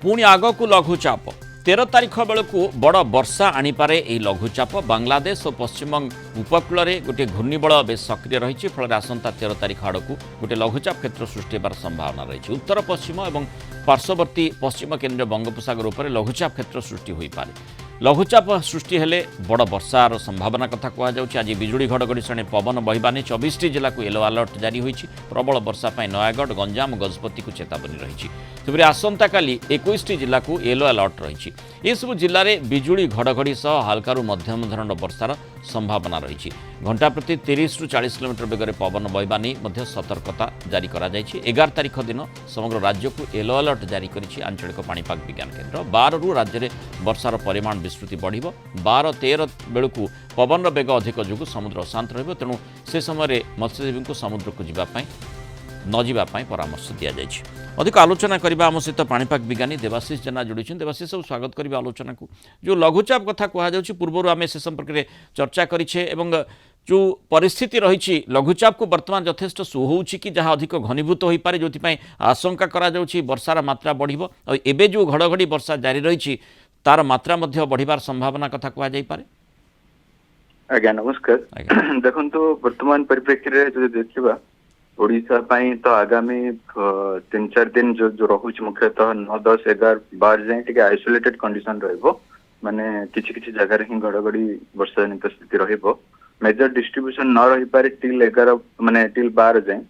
पुणी आगकू लघुचाप 13 तारिख बेलू बड़ वर्षा आनीपे यह लघुचाप बांग्लादेश और पश्चिमबंग उपकूल में गोटे घूर्णिबल बेस सक्रिय रही फल आसंता 13 तारिख आड़क गोटे लघुचाप क्षेत्र सृष्टि होबार संभावना रही उत्तर पश्चिम और पार्श्ववर्ती पश्चिम केन्द्रीय बंगोपसागर उपर लघुचाप क्षेत्र सृष्टि हो पारे लघुचाप सृष्टि हेले बड़ वर्षार संभावना कथा कहुच्छे आज बिजुड़ी घड़घड़ी सणे पवन बहिबानी 24 जिला को येलो अलर्ट जारी होईछि प्रबल वर्षा पाई नयागढ़ गंजाम गजपति को चेतावनी रही तेरे आसंता काली 21 जिला को येलो अलर्ट रही ये सब जिले में बिजुड़ी घड़घड़ी सह हल्कारु मध्यम धरण वर्षार संभावना रही घंटा प्रति 30 ରୁ 40 किलोमीटर बेगर पवन बहिबानी सतर्कता जारी करा 11 तारिख दिन समग्र राज्य को येलो अलर्ट जारी करिछि आंचलिक पाणीपाग विज्ञान केन्द्र 12 ରୁ राज्य में वर्षार परिमाण विस्तृति बढ़ 12-13 बेलू पवन बेग अधिक जो समुद्र अशांत रहिबो तेणु से समय मत्स्यजीवी को समुद्र को जीवाई न जावाई परामर्श दि जाइए अधिक आलोचना करबा आम सहित पाणीपाग विज्ञानी देवाशीष जेना जोड़ी देवाशीष सब स्वागत करिबा आलोचना को जो लघुचाप कथा कहुच्छे पूर्व आम से संपर्क में चर्चा करिछे एवं जो परिस्थिति रही लघुचाप को बर्तमान यथेष्ट सुहौछि कि जहाँ अधिक घनीभूत हो पारे जो आशंका करा जाउछि वर्षार मात्रा बढ़िबो और एबे जो घड़घड़ी वर्षा जारी रही तार मात्रा मध्य बढ़िबार संभावना कथा कहा जाई पारे। आज्ञा नमस्कार देखो वर्तमान परिप्रेक्षी जो देखा ओडिशा पाई तो आगामी 3-4 दिन जो रहुछि मुख्यतः 9, 10, 11, 12 जाए टिके आइसोलेटेड कंडीशन रहइबो माने किछि जगह ही घड़घड़ी वर्षा जनित स्थिति रहइबो मेजर डिस्ट्रीब्यूशन न रही पारे टिल 11 माने टिल 12 जाए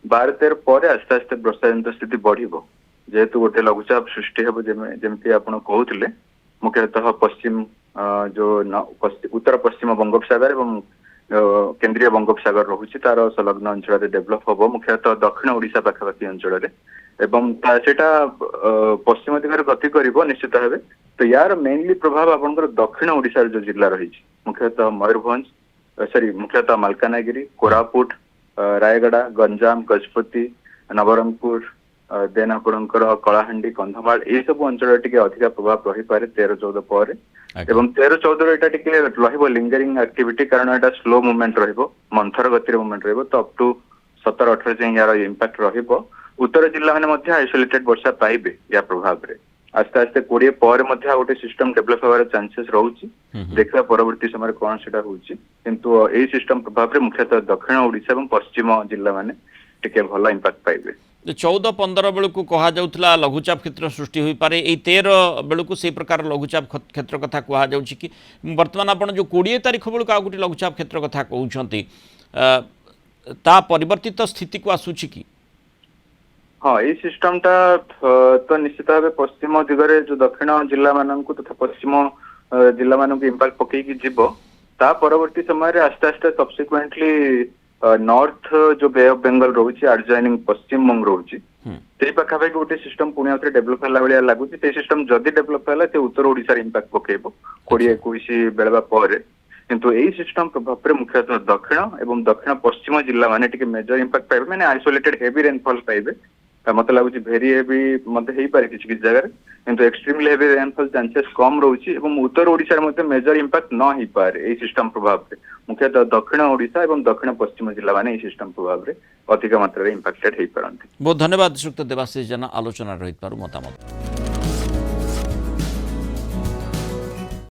12-13 पर आस्ते आस्ते वर्षा जनित स्थिति बढ़िबो जेहेतु गोटे लघुचाप सृष्टि हेबो जेमती आपण कहउथिले मुख्यतः पश्चिम जो उत्तर पश्चिम बंगोपसागर एवं केन्द्रीय बंगोपसागर रहुछि तार संलग्न अंचल डेभलप हम मुख्यतः दक्षिण ओडिशा पाखापाखि अंचल एवं सेटा पश्चिम दिगरे गति करिवो निश्चित भावे तो यार मेनली प्रभाव आपनकर दक्षिण ओडिशा जो जिला रही मुख्यतः मयूरभंज मुख्यतः मालकानगिरी कोरापुट रायगड़ा गंजाम गजपति नवरंगपुर देन आपणकर कलाहांडी कंधमाल ये सब अंचल टिके अधिक प्रभाव रही पारे 13-14 पर एवं 13-14 एटा टिके रहिबो लिंगरिंग एक्टिविटी कारण एटा स्लो मूवमेंट रहिबो मंथर गतिर मूवमेंट रहिबो तो अप टू 17-18 जाए यार इंपैक्ट रहिबो उत्तर जिला माने मध्य आइसोलेटेड वर्षा पाइबे या प्रभाव रे आस्ते आस्ते 20 पर मध्य गोटे सिस्टम डेभलप होबार चांसेस रहउछि देखा परवर्ती समय कोन सेटा होउछि किंतु एई सिस्टम प्रभाव रे मुख्यतः दक्षिण ओडिशा एवं पश्चिम जिला माने टिके भला इंपैक्ट पाइबे 14-15 बेलू कह जाऊला लघुचाप क्षेत्र सृष्टि हो पारे 13 बेलू से प्रकार लघुचाप क्षेत्र कथा कहुच्छी कि बर्तमान आप जो 20 तारिख बेलू आ गोटे लघुचाप क्षेत्र कथा कहते ता परिवर्तित स्थिति को आसूची कि हाँ ये सिस्टम टा तो निश्चित भाव पश्चिम दिगरे जो दक्षिण जिला मानक तथा पश्चिम जिला मानक इंपैक्ट पकईकी जीव ता परवर्ती समय आस्ते आस्ते सब्सिक्वेंटली नॉर्थ जो बे ऑफ बेंगल रोचे एडजॉइनिंग पश्चिम बंग रोचे से पाखापाखि गोटे सिस्टम पुणी आउे डेभलप है भाया लगुच से सिस्टम जदि डेभलप है से उत्तर ओडिशा इंपैक्ट पकेब 20-21 बेलवा पर किंतु यही सिस्टम प्रभाव में मुख्यतः दक्षिण एवं दक्षिण पश्चिम जिला माने टिके मेजर इंपैक्ट पाइबे माने आइसोलेटेड हेवी रेनफॉल पाइबे मत लगुच भेरी हेवी मत हो पारे किसी जगह किंतु एक्सट्रीमली हेवी रेनफॉल चांसेस कम रोचे एवं उत्तर ओडिशा रे मेजर इंपैक्ट न हो पारे यही सिस्टम प्रभाव में मुख्यतः दक्षिण ओडिशा एवं दक्षिण पश्चिम जिला माने सिस्टम प्रभाव में अधिक मात्रा इंपैक्टेड हो पारंती। बहुत धन्यवाद श्रीयुक्त देवाशीष जेना आलोचना रही मतामत।